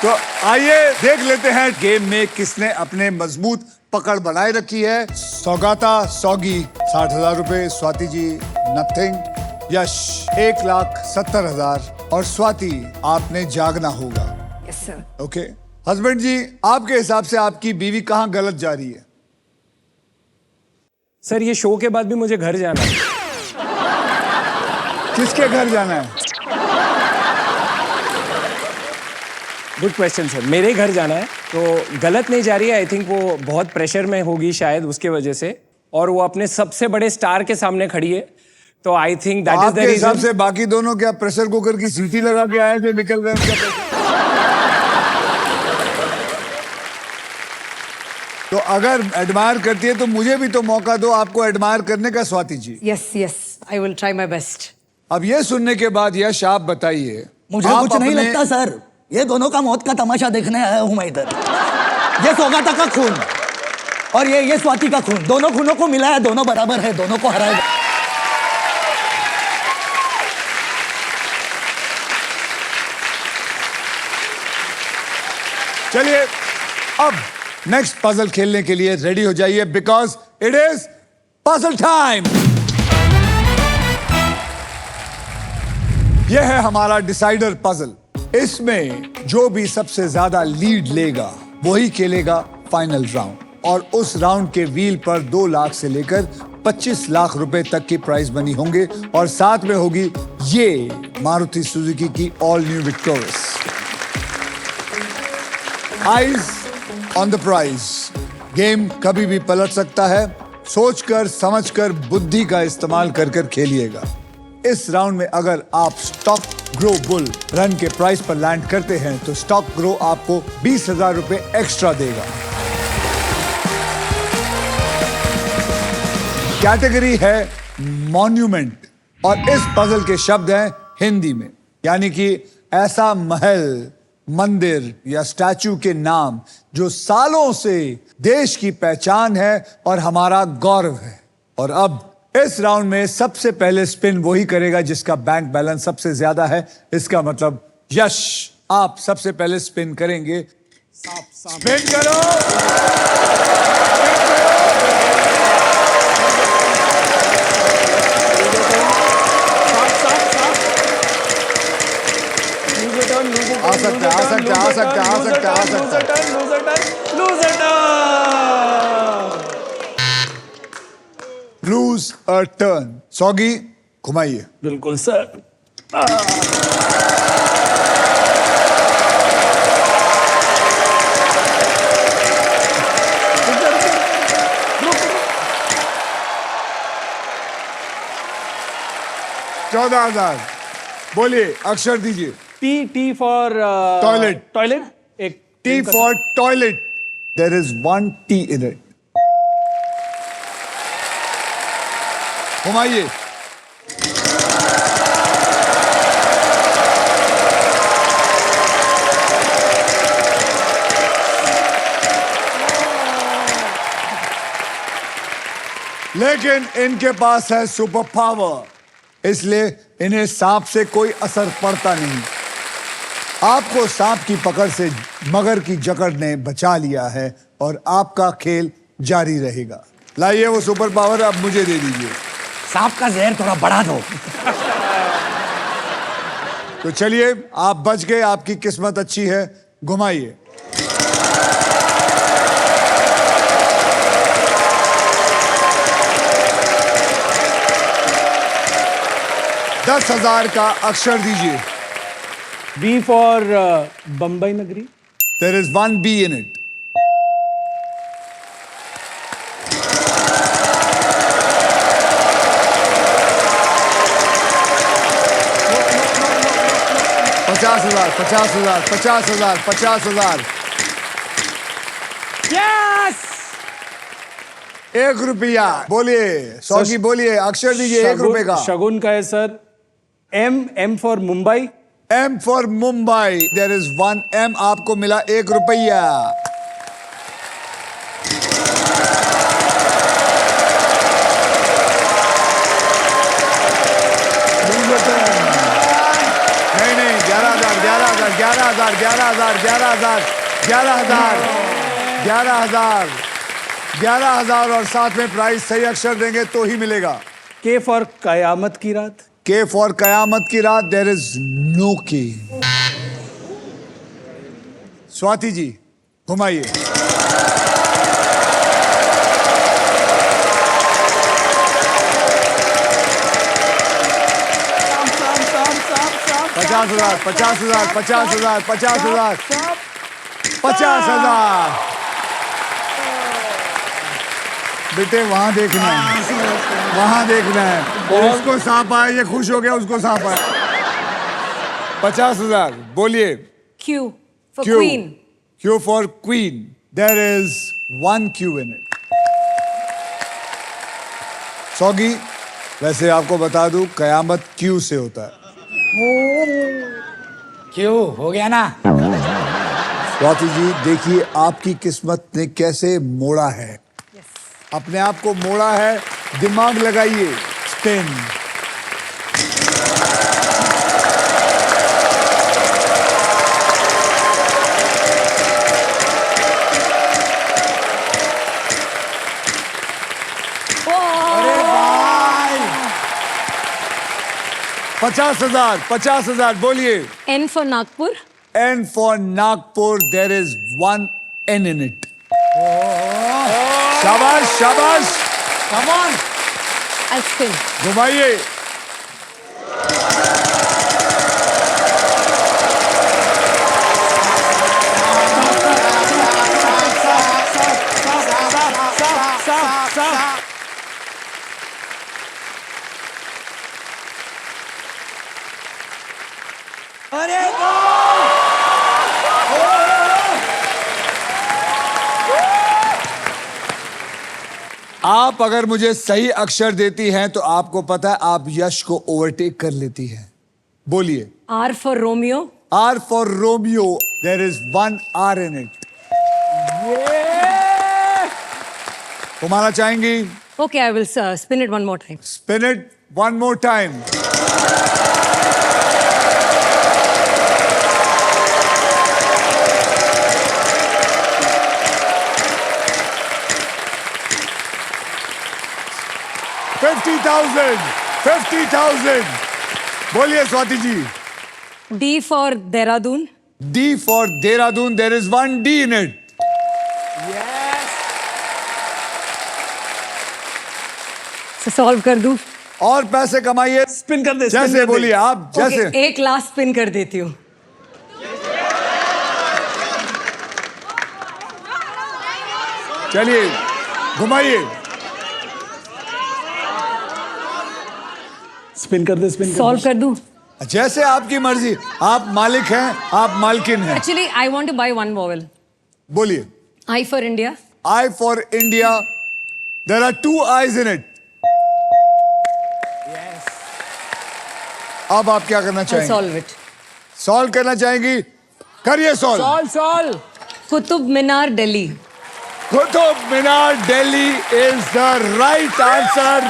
तो आइए देख लेते हैं गेम में किसने अपने मजबूत पकड़ बनाए रखी है। सौगाता सौगी 60,000 रुपए, स्वाति जी नथिंग, यश 1,70,000 और स्वाति आपने जागना होगा। Yes sir. ओके हस्बैंड जी, आपके हिसाब से आपकी बीवी कहाँ गलत जा रही है? सर ये शो के बाद भी मुझे घर जाना है। किसके घर जाना है? गुड क्वेश्चन सर, मेरे ही घर जाना है। तो गलत नहीं जा रही है, आई थिंक वो बहुत प्रेशर में होगी शायद उसके वजह से, और वो अपने सबसे बड़े स्टार के सामने खड़ी है, तो I think that is the आपके हिसाब रीजन। से बाकी दोनों क्या प्रेशर कुकर की सीटी लगा के आए थे, निकल गए? तो अगर एडमायर करती है तो मुझे भी तो मौका दो आपको एडमायर करने का, Swati ji. Yes yes, I will try my best. अब ये सुनने के बाद यश आप बताइए। मुझे आप कुछ नहीं लगता सर, ये दोनों का मौत का तमाशा देखने आया हूं मैं इधर। ये सौगाता का खून और ये स्वाति का खून, दोनों खूनों को मिलाया, दोनों बराबर है, दोनों को हराएगा। चलिए अब नेक्स्ट पजल खेलने के लिए रेडी हो जाइए, because it is puzzle time. यह है हमारा डिसाइडर पजल। इसमें जो भी सबसे ज्यादा लीड लेगा वही खेलेगा फाइनल राउंड, और उस राउंड के व्हील पर 2 लाख से लेकर 25 लाख रुपए तक की प्राइज मनी होंगे, और साथ में होगी ये मारुति सुजुकी की all new Victoris. Eyes on the prize. Game कभी भी पलट सकता है, सोचकर समझकर बुद्धि का इस्तेमाल कर खेलिएगा। इस राउंड में अगर आप स्टॉक ग्रो बुल रन के प्राइस पर लैंड करते हैं तो स्टॉक ग्रो आपको 20,000 रुपए एक्स्ट्रा देगा। कैटेगरी है मॉन्यूमेंट, और इस पजल के शब्द हैं हिंदी में, यानी कि ऐसा महल, मंदिर या स्टैचू के नाम जो सालों से देश की पहचान है और हमारा गौरव है। और अब इस राउंड में सबसे पहले स्पिन वही करेगा जिसका बैंक बैलेंस सबसे ज्यादा है। इसका मतलब यश, आप सबसे पहले स्पिन करेंगे। स्पिन करो। आ सकता है, आ सकता है, आ सकता है, आ सकता है, आ सकता है। Lose a turn. सौगी घुमाइए। बिल्कुल सर। $14,000। बोलिए, अक्षर दीजिए। T for toilet. टॉयलेट। एक T for toilet. There is 1 T in it. घुमाइए। लेकिन इनके पास है सुपर पावर, इसलिए इन्हें सांप से कोई असर पड़ता नहीं। आपको सांप की पकड़ से मगर की जकड़ ने बचा लिया है और आपका खेल जारी रहेगा। लाइए वो सुपर पावर, अब मुझे दे दीजिए। सांप का जहर थोड़ा बढ़ा दो। तो चलिए, आप बच गए, आपकी किस्मत अच्छी है। घुमाइए। $10,000 का अक्षर दीजिए। बी फॉर बम्बई नगरी। There is 1 B in it. $50,000। Yes. ₹1। बोलिए सौगी, बोलिए अक्षर दीजिए ₹1 का। शगुन का है sir. M for Mumbai. M for Mumbai. There is 1 M. आपको मिला ₹1। नहीं, 11,000। 11,000 11,000 11,000 11,000 11,000 11,000 और साथ में प्राइस सही अक्षर देंगे तो ही मिलेगा। के फॉर कयामत की रात। के फॉर कयामत की रात, देयर इज नो के। स्वाति जी घुमाइए। पचास हजार 50,000 बेटे वहां देखना है, वहां देखना है। उसको सांप आया, ये खुश हो गया, उसको सांप आया। 50,000 बोलिए। Q for Q. Queen. Q for Queen. There is one Q in it. सौगी, वैसे आपको बता दूं कयामत Q से होता है। क्यों हो गया ना। स्वाति जी देखिए आपकी किस्मत ने कैसे मोड़ा है। अपने आप को मोड़ा है, दिमाग लगाइए। स्पिन। अरे भाई 50,000 बोलिए। N for Nagpur. N for Nagpur, there is one N in it. शाबाश शाबाश, कम ऑन। I'll spin. घुमाइए। अरे आप अगर मुझे सही अक्षर देती हैं तो आपको पता है आप यश को ओवरटेक कर लेती हैं। बोलिए। R for Romeo. R for Romeo, there is one R in it. घुमाना चाहेंगी? Okay, I will spin it one more time. Spin it one more time. $50,000 बोलिए Swati ji. D for Dehradun. D for Dehradun, there is one D in it. So solve कर दूं? और पैसे कमाइए। Spin कर दे। जैसे बोलिए आप, जैसे। Okay, एक लास्ट स्पिन कर देती हूँ। चलिए घुमाइए। स्पिन कर दे। स्पिन Solve कर दूं? जैसे आपकी मर्जी, आप मालिक हैं, आप मालकिन हैं। Actually, I want to buy one vowel. बोलिए। I for India. I for India, there are two I's in it. अब आप क्या करना I'll चाहेंगे? solve it. सॉल्व करना चाहेंगी? करिए solve. Solve. Qutub Minar, Delhi. Qutub Minar Delhi is the right answer.